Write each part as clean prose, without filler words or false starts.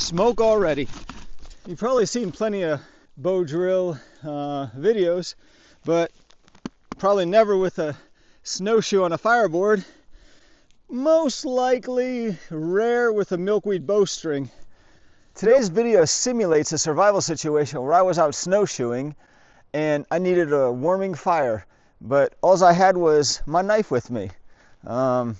Smoke already. You've probably seen plenty of bow drill videos, but probably never with a snowshoe on a fireboard. Most likely rare with a milkweed bowstring. Today's video simulates a survival situation where I was out snowshoeing and I needed a warming fire, but all I had was my knife with me. I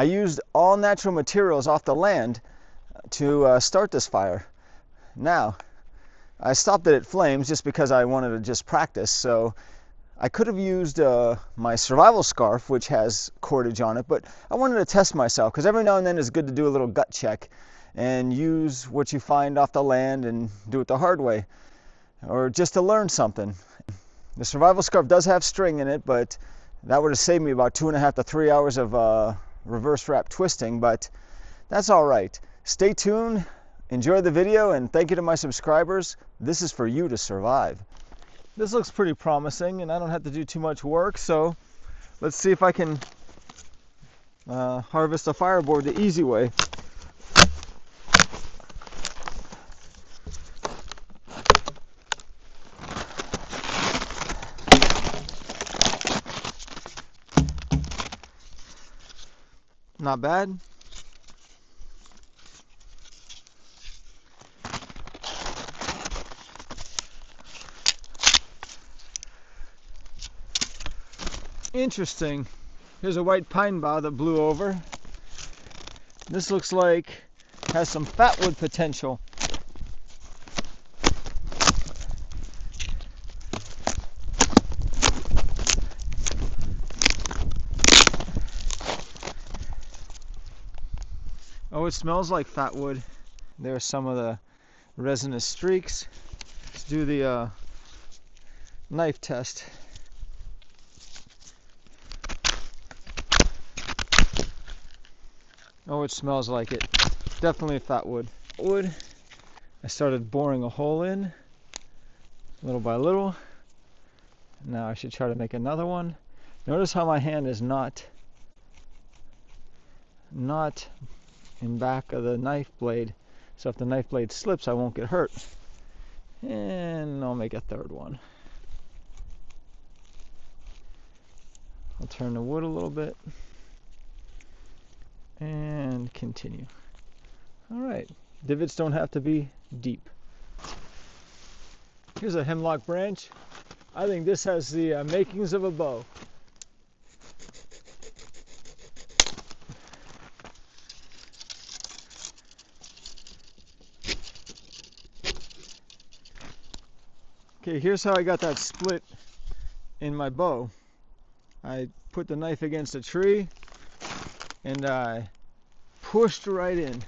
used all natural materials off the land to start this fire. Now, I stopped it at flames just because I wanted to just practice, so I could have used my survival scarf, which has cordage on it, but I wanted to test myself because every now and then it's good to do a little gut check and use what you find off the land and do it the hard way, or just to learn something. The survival scarf does have string in it, but that would have saved me about 2.5 to 3 hours of reverse wrap twisting, but that's all right. Stay tuned, enjoy the video, and thank you to my subscribers. This is for you to survive. This looks pretty promising, and I don't have to do too much work, so let's see if I can harvest a fireboard the easy way. Not bad. Interesting. Here's a white pine bough that blew over. This looks like has some fatwood potential. Oh, it smells like fatwood. There are some of the resinous streaks. Let's do the knife test. Oh, it smells like it. Definitely fatwood. Wood. I started boring a hole in, little by little. Now I should try to make another one. Notice how my hand is not in back of the knife blade, so if the knife blade slips I won't get hurt. And I'll make a third one. I'll turn the wood a little bit and continue. Alright, divots don't have to be deep. Here's a hemlock branch. I think this has the makings of a bow. Okay, here's how I got that split in my bow. I put the knife against a tree and I pushed right in,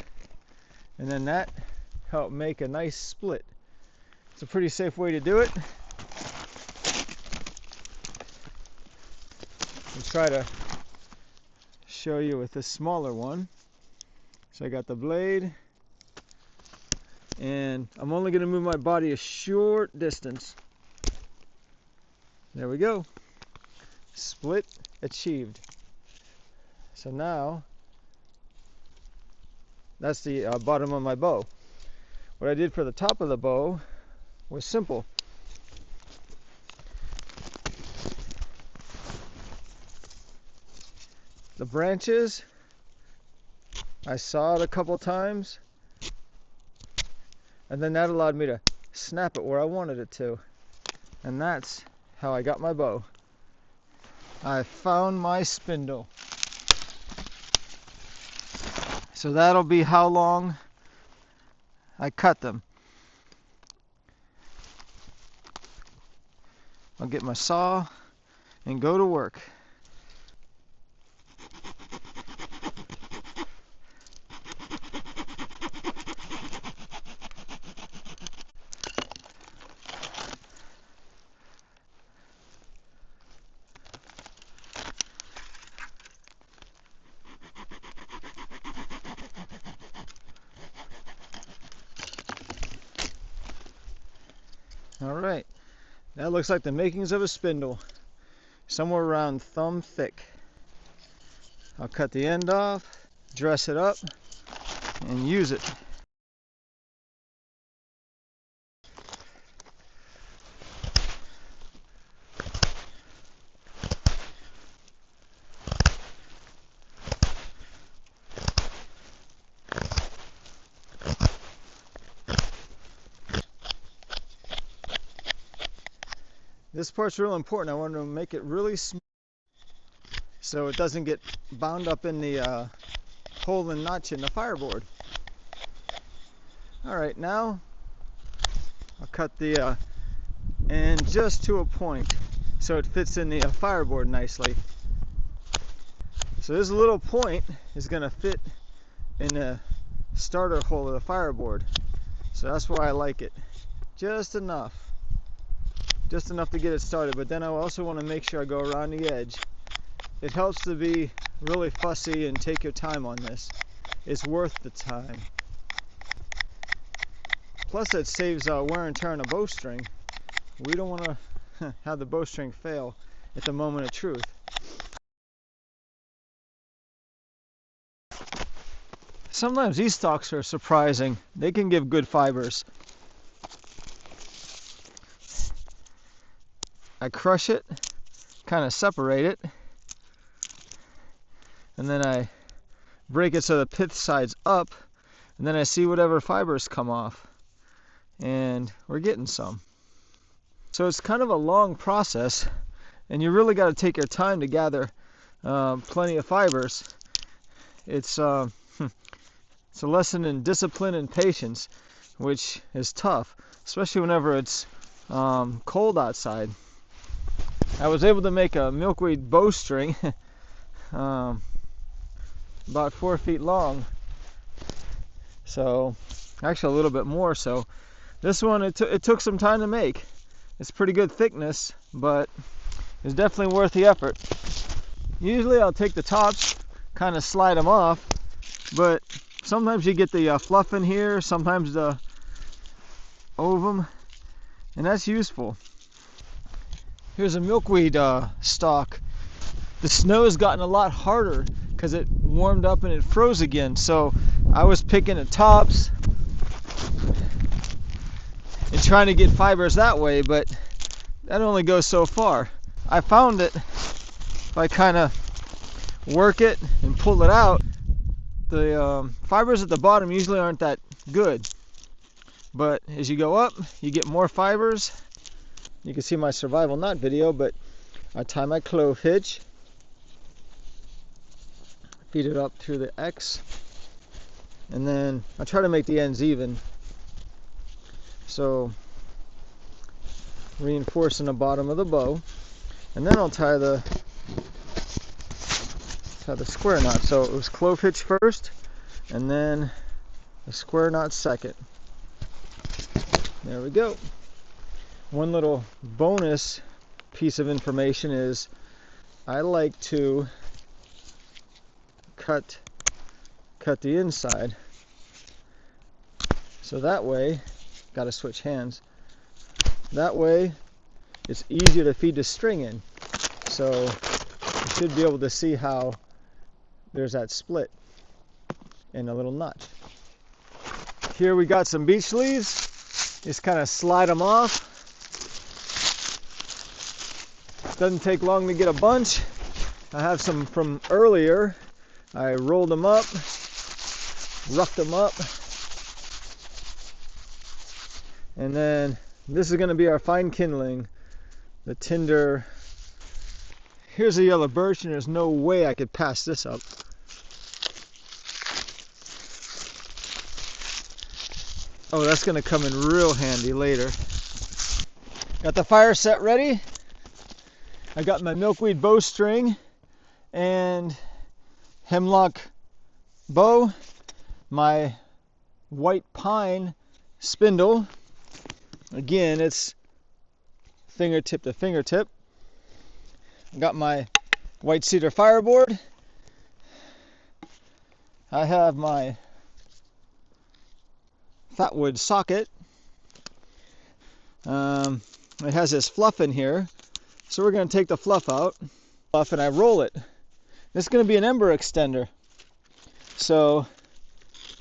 and then that helped make a nice split. It's a pretty safe way to do it. I'll try to show you with this smaller one. So I got the blade, and I'm only going to move my body a short distance. There we go. Split achieved. So now that's the bottom of my bow. What I did for the top of the bow was simple. The branches, I sawed a couple times, and then that allowed me to snap it where I wanted it to. And that's how I got my bow. I found my spindle. So that'll be how long I cut them. I'll get my saw and go to work. Alright, that looks like the makings of a spindle, somewhere around thumb thick. I'll cut the end off, dress it up, and use it. This part's real important. I want to make it really smooth so it doesn't get bound up in the hole and notch in the fireboard. Alright, now I'll cut the end just to a point so it fits in the fireboard nicely. So this little point is going to fit in the starter hole of the fireboard. So that's why I like it. Just enough to get it started, but then I also want to make sure I go around the edge. It helps to be really fussy and take your time on this. It's worth the time. Plus it saves wear and tear on a bowstring. We don't want to have the bowstring fail at the moment of truth. Sometimes these stalks are surprising. They can give good fibers. I crush it, kind of separate it, and then I break it so the pith side's up, and then I see whatever fibers come off, and we're getting some. So it's kind of a long process, and you really got to take your time to gather plenty of fibers. It's a lesson in discipline and patience, which is tough, especially whenever it's cold outside. I was able to make a milkweed bowstring about 4 feet long, so actually a little bit more. So this one, it took some time to make. It's pretty good thickness, but it's definitely worth the effort. Usually I'll take the tops, kind of slide them off, but sometimes you get the fluff in here, sometimes the ovum, and that's useful. Here's a milkweed stalk. The snow has gotten a lot harder because it warmed up and it froze again. So I was picking the tops and trying to get fibers that way, but that only goes so far. I found that if I kind of work it and pull it out, the fibers at the bottom usually aren't that good. But as you go up, you get more fibers. You can see my survival knot video, but I tie my clove hitch, feed it up through the X, and then I try to make the ends even. So reinforcing the bottom of the bow, and then I'll tie the square knot. So it was clove hitch first, and then the square knot second. There we go. One little bonus piece of information is I like to cut the inside, so that way, got to switch hands, that way it's easier to feed the string in. So you should be able to see how there's that split and a little notch. Here we got some beech leaves. Just kind of slide them off. Doesn't take long to get a bunch. I have some from earlier. I rolled them up, roughed them up, and then this is going to be our fine kindling, the tinder. Here's a yellow birch, and there's no way I could pass this up. Oh, that's going to come in real handy later. Got the fire set ready. I got my milkweed bowstring and hemlock bow, my white pine spindle. Again, it's fingertip to fingertip. I got my white cedar fireboard. I have my fatwood socket. It has this fluff in here. So we're going to take the fluff out, and I roll it. This is going to be an ember extender. So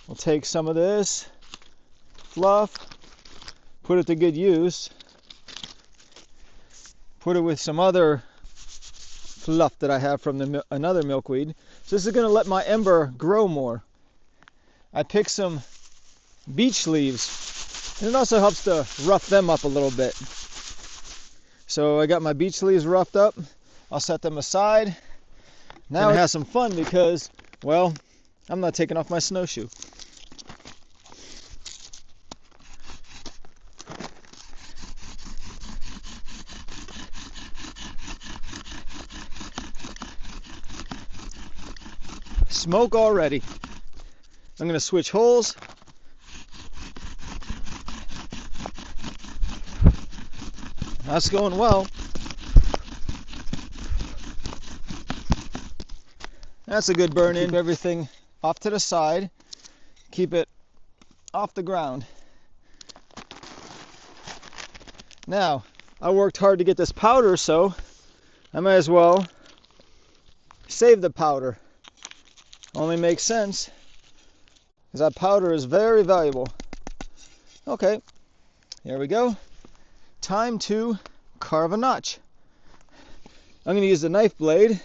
We'll take some of this fluff, put it to good use, put it with some other fluff that I have from another milkweed. So this is going to let my ember grow more. I picked some beech leaves, and it also helps to rough them up a little bit. So I got my beech leaves roughed up. I'll set them aside. Now I have some fun because, well, I'm not taking off my snowshoe. Smoke already. I'm going to switch holes. That's going well. That's a good burn in. Keep everything off to the side. Keep it off the ground. Now, I worked hard to get this powder, so I might as well save the powder. Only makes sense, because that powder is very valuable. Okay, here we go. Time to carve a notch. I'm going to use the knife blade,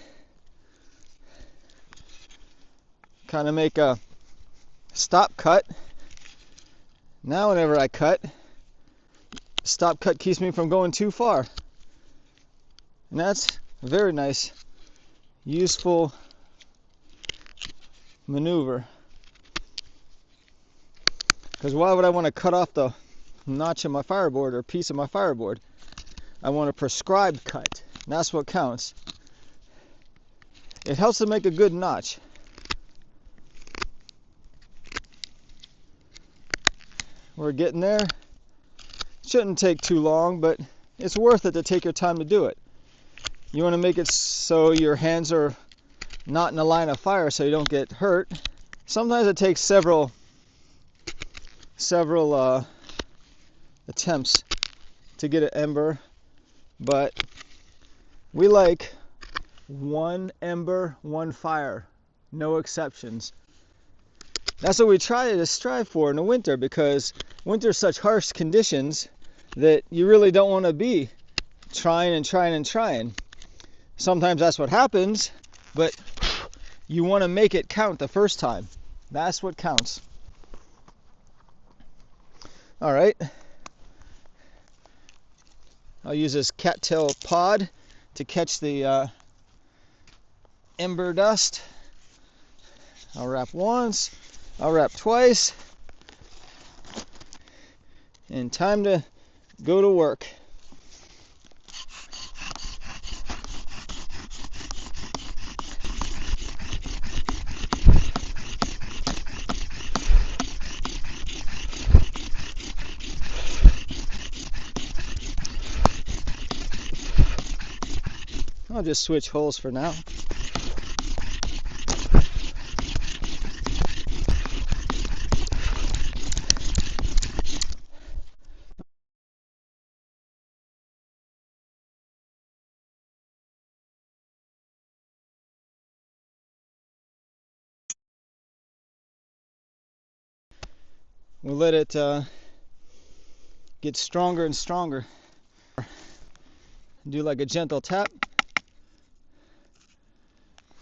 kind of make a stop cut. Now whenever I cut, stop cut keeps me from going too far. And that's a very nice, useful maneuver. Because why would I want to cut off the notch of my fireboard or piece of my fireboard? I want a prescribed cut. And that's what counts. It helps to make a good notch. We're getting there. Shouldn't take too long, but it's worth it to take your time to do it. You want to make it so your hands are not in the line of fire so you don't get hurt. Sometimes it takes several attempts to get an ember, but we like one ember, one fire, no exceptions. That's what we try to strive for in the winter, because winter's such harsh conditions that you really don't want to be trying and trying and trying. Sometimes that's what happens, but you want to make it count the first time. That's what counts. All right. I'll use this cattail pod to catch the ember dust. I'll wrap once, I'll wrap twice, and time to go to work. I'll just switch holes for now. We'll let it get stronger and stronger. Do like a gentle tap.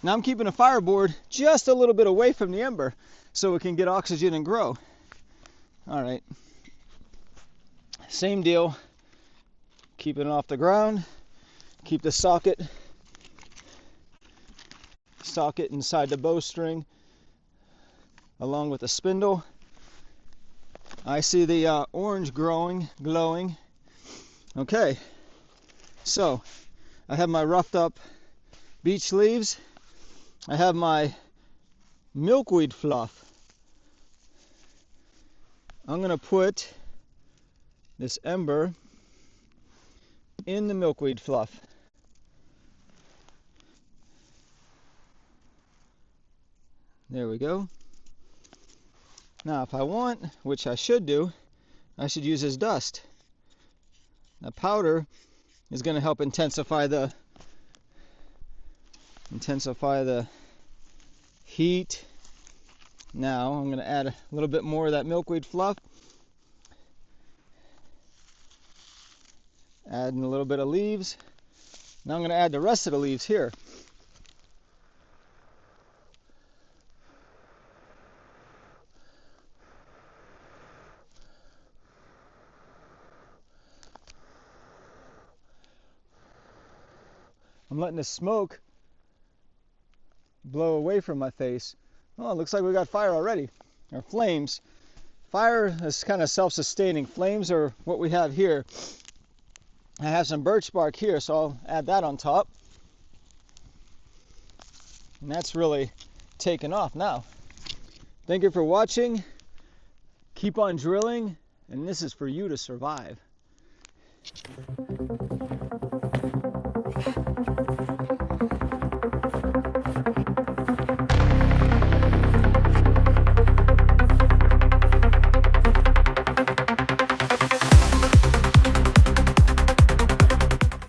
Now I'm keeping the fireboard just a little bit away from the ember so it can get oxygen and grow. All right. Same deal. Keeping it off the ground. Keep the socket inside the bowstring along with the spindle. I see the orange glowing. Okay. So I have my roughed up beech leaves. I have my milkweed fluff. I'm going to put this ember in the milkweed fluff. There we go. Now if I want, which I should do, I should use this dust. Now powder is going to help intensify the heat, Now I'm going to add a little bit more of that milkweed fluff. Adding a little bit of leaves. Now I'm going to add the rest of the leaves here. I'm letting the smoke blow away from my face. Oh, it looks like we got fire already, or flames. Fire is kind of self-sustaining. Flames are what we have here. I have some birch bark here, so I'll add that on top. And that's really taken off now. Thank you for watching. Keep on drilling, and this is for you to survive.